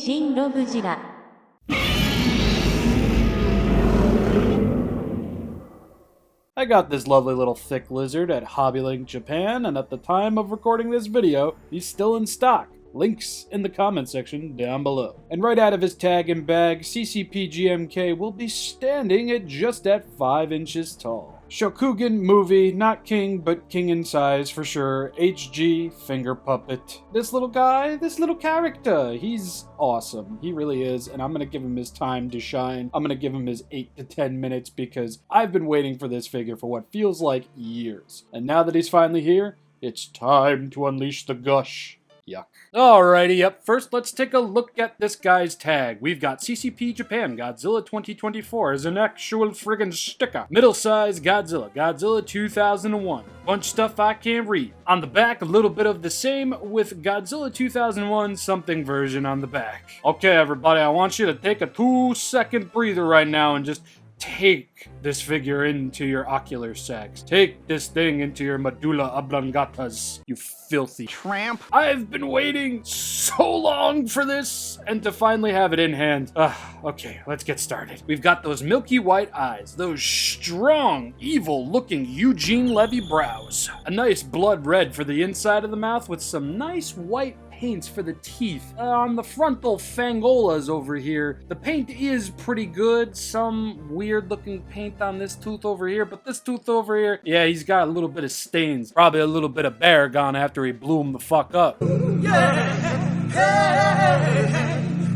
ShinRobjira. I got this lovely little thick lizard at Hobbylink Japan, and at the time of recording this video, he's still in stock. Links in the comment section down below. And right out of his tag and bag, C.C.P. GMK will be standing at just at 5 inches tall. Shokugan movie, not king, but king in size for sure. HG, finger puppet. This little guy, this little character, he's awesome. He really is, and I'm gonna give him his time to shine. I'm gonna give him his 8 to 10 minutes because I've been waiting for this figure for what feels like years. And now that he's finally here, it's time to unleash the gush. Yuck. Alrighty, up first, let's take a look at this guy's tag. We've got C.C.P. Japan Godzilla 2024 as an actual friggin' sticker. Middle-sized Godzilla, Godzilla 2001. Bunch of stuff I can't read. On the back, a little bit of the same with Godzilla 2001 something version on the back. Okay, everybody, I want you to take a 2-second breather right now and just take this figure into your ocular sacs. Take this thing into your medulla oblangatas, you filthy tramp. I've been waiting so long for this, and to finally have it in hand. Okay, let's get started. We've got those milky white eyes, those strong, evil-looking Eugene Levy brows, a nice blood red for the inside of the mouth with some nice white paints for the teeth. On the frontal fangolas over here, the paint is pretty good. Some weird looking paint on this tooth over here, but this tooth over here, yeah, he's got a little bit of stains. Probably a little bit of bear gone after he blew him the fuck up.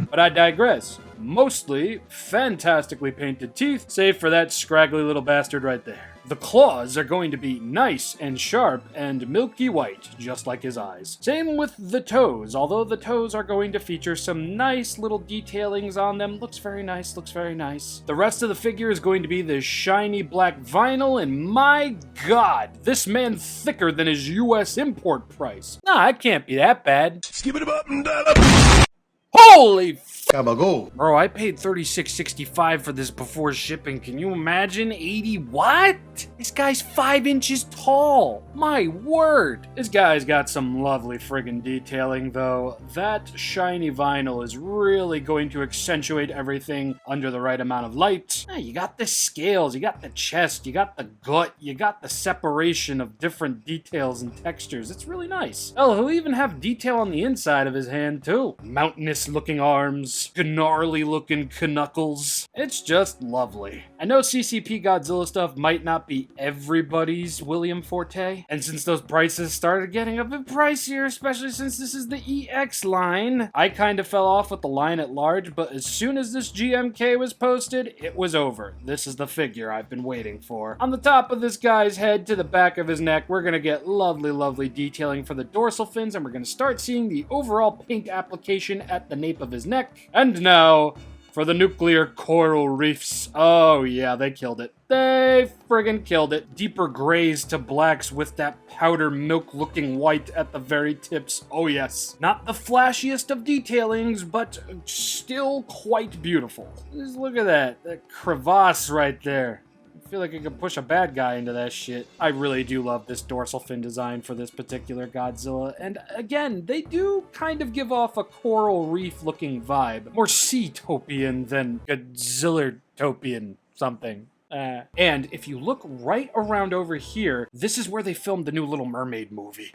But I digress. Mostly fantastically painted teeth, save for that scraggly little bastard right there. The claws are going to be nice and sharp and milky white, just like his eyes. Same with the toes, although the toes are going to feature some nice little detailings on them. Looks very nice, looks very nice. The rest of the figure is going to be this shiny black vinyl, and my god, this man thicker than his US import price. Nah, it can't be that bad. Skip it up and down. Holy bro, I paid $36.65 for this before shipping. Can you imagine? 80 what? This guy's 5 inches tall. My word. This guy's got some lovely friggin' detailing, though. That shiny vinyl is really going to accentuate everything under the right amount of light. You got the scales, you got the chest, you got the gut, you got the separation of different details and textures. It's really nice. Oh, he'll even have detail on the inside of his hand, too. Mountainous looking arms, gnarly looking knuckles. It's just lovely. I know C.C.P. Godzilla stuff might not be everybody's William Forte, and since those prices started getting a bit pricier, especially since this is the EX line, I kind of fell off with the line at large, but as soon as this GMK was posted, it was over. This is the figure I've been waiting for. On the top of this guy's head to the back of his neck, we're gonna get lovely, lovely detailing for the dorsal fins, and we're gonna start seeing the overall paint application at the nape of his neck. And now, for the nuclear coral reefs. Oh yeah, they killed it. They friggin' killed it. Deeper grays to blacks with that powder milk looking white at the very tips. Oh yes. Not the flashiest of detailings, but still quite beautiful. Just look at that crevasse right there. I feel like I could push a bad guy into that shit. I really do love this dorsal fin design for this particular Godzilla, and again, they do kind of give off a coral reef looking vibe. More sea-topian than Godzilla-topian something. And if you look right around over here, this is where they filmed the new Little Mermaid movie.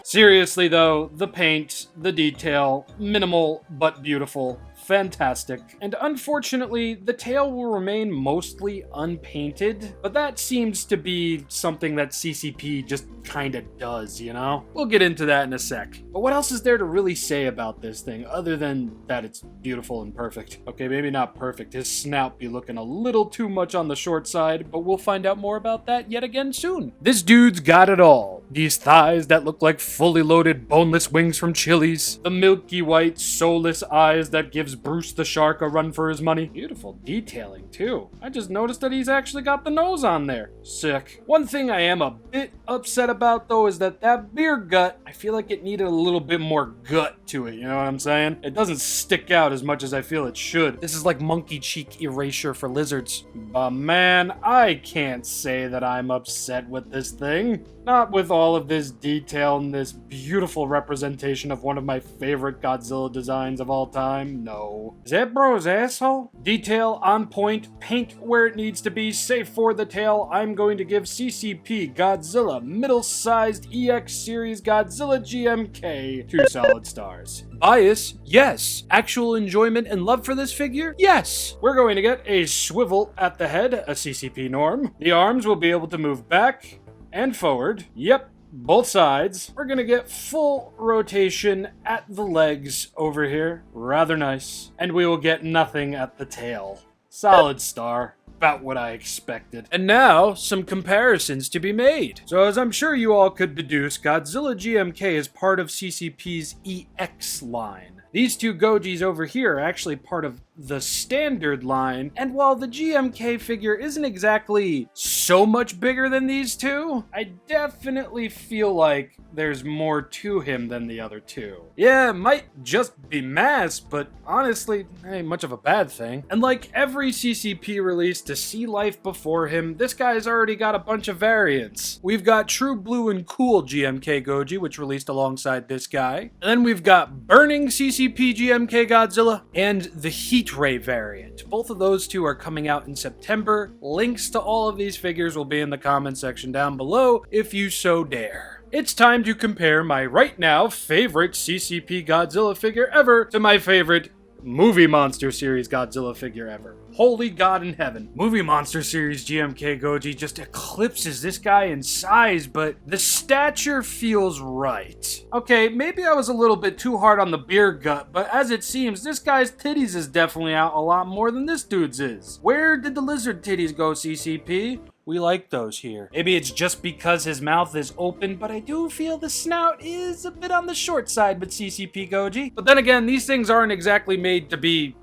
Seriously though, the paint, the detail, minimal but beautiful. Fantastic. And unfortunately, the tail will remain mostly unpainted, but that seems to be something that C.C.P. just kinda does, you know? We'll get into that in a sec. But what else is there to really say about this thing, other than that it's beautiful and perfect? Okay, maybe not perfect. His snout be looking a little too much on the short side, but we'll find out more about that yet again soon. This dude's got it all. These thighs that look like fully loaded boneless wings from Chili's. The milky white, soulless eyes that give gives Bruce the shark a run for his money. Beautiful detailing, too. I just noticed that he's actually got the nose on there. Sick. One thing I am a bit upset about, though, is that beer gut, I feel like it needed a little bit more gut to it, you know what I'm saying? It doesn't stick out as much as I feel it should. This is like monkey cheek erasure for lizards. But man, I can't say that I'm upset with this thing. Not with all of this detail and this beautiful representation of one of my favorite Godzilla designs of all time, no. Is that bro's asshole? Detail on point, paint where it needs to be, save for the tail. I'm going to give C.C.P. Godzilla middle-sized EX series Godzilla GMK 2 solid stars. Bias? Yes. Actual enjoyment and love for this figure? Yes. We're going to get a swivel at the head, a CCP norm. The arms will be able to move back and forward. Yep, both sides. We're gonna get full rotation at the legs over here. Rather nice. And we will get nothing at the tail. Solid star. About what I expected. And now, some comparisons to be made. So as I'm sure you all could deduce, Godzilla GMK is part of CCP's EX line. These two Gojis over here are actually part of the standard line, and while the GMK figure isn't exactly so much bigger than these two, I definitely feel like there's more to him than the other two. Yeah, it might just be mass, but honestly, ain't much of a bad thing. And like every CCP release to see life before him, this guy's already got a bunch of variants. We've got True Blue and Cool GMK Goji, which released alongside this guy. And then we've got Burning CCP GMK Godzilla and the Heat Ray variant. Both of those two are coming out in September. Links to all of these figures will be in the comment section down below if you so dare. It's time to compare my right now favorite CCP Godzilla figure ever to my favorite Movie Monster Series Godzilla figure ever. Holy God in heaven. Movie Monster Series GMK Goji just eclipses this guy in size, but the stature feels right. Okay, maybe I was a little bit too hard on the beer gut, but as it seems, this guy's titties is definitely out a lot more than this dude's is. Where did the lizard titties go, CCP? We like those here. Maybe it's just because his mouth is open, but I do feel the snout is a bit on the short side with CCP Goji. But then again, these things aren't exactly made to be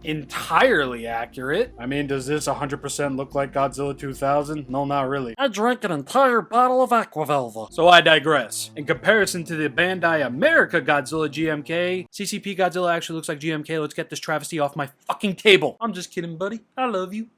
entirely accurate. I mean, does this 100% look like Godzilla 2000? No, not really. I drank an entire bottle of Aquavelva. So I digress. In comparison to the Bandai America Godzilla GMK, CCP Godzilla actually looks like GMK. Let's get this travesty off my fucking table. I'm just kidding, buddy. I love you.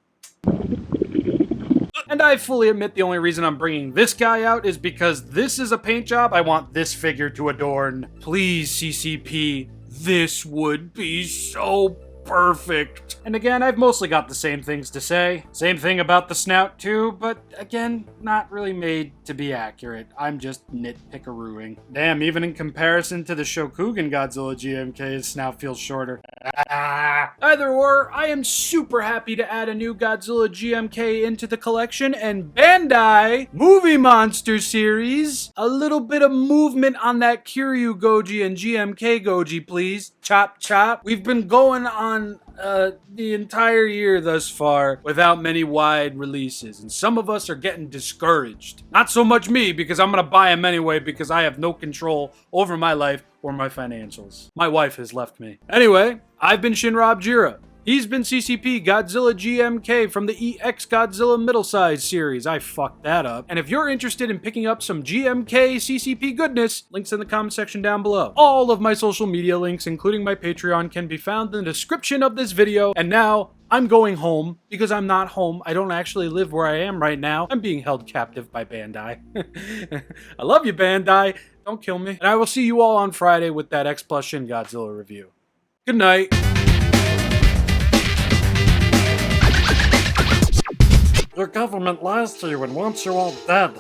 And I fully admit the only reason I'm bringing this guy out is because this is a paint job I want this figure to adorn. Please, CCP, this would be so perfect. And again, I've mostly got the same things to say. Same thing about the snout too, but again, not really made to be accurate. I'm just nitpickarooing. Damn, even in comparison to the Shokugan Godzilla GMK, his snout feels shorter. Either or, I am super happy to add a new Godzilla GMK into the collection, and Bandai Movie Monster Series, a little bit of movement on that Kiryu Goji and GMK Goji, please. Chop chop. We've been going on the entire year thus far without many wide releases, and some of us are getting discouraged. Not so much me, because I'm gonna buy them anyway because I have no control over my life or my financials. My wife has left me. Anyway, I've been ShinRobjira. He's been CCP Godzilla GMK from the EX Godzilla Middle Size series. I fucked that up. And if you're interested in picking up some GMK CCP goodness, links in the comment section down below. All of my social media links, including my Patreon, can be found in the description of this video. And now, I'm going home because I'm not home. I don't actually live where I am right now. I'm being held captive by Bandai. I love you, Bandai. Don't kill me. And I will see you all on Friday with that X Plus Shin Godzilla review. Good night. Your government lies to you and wants you all dead.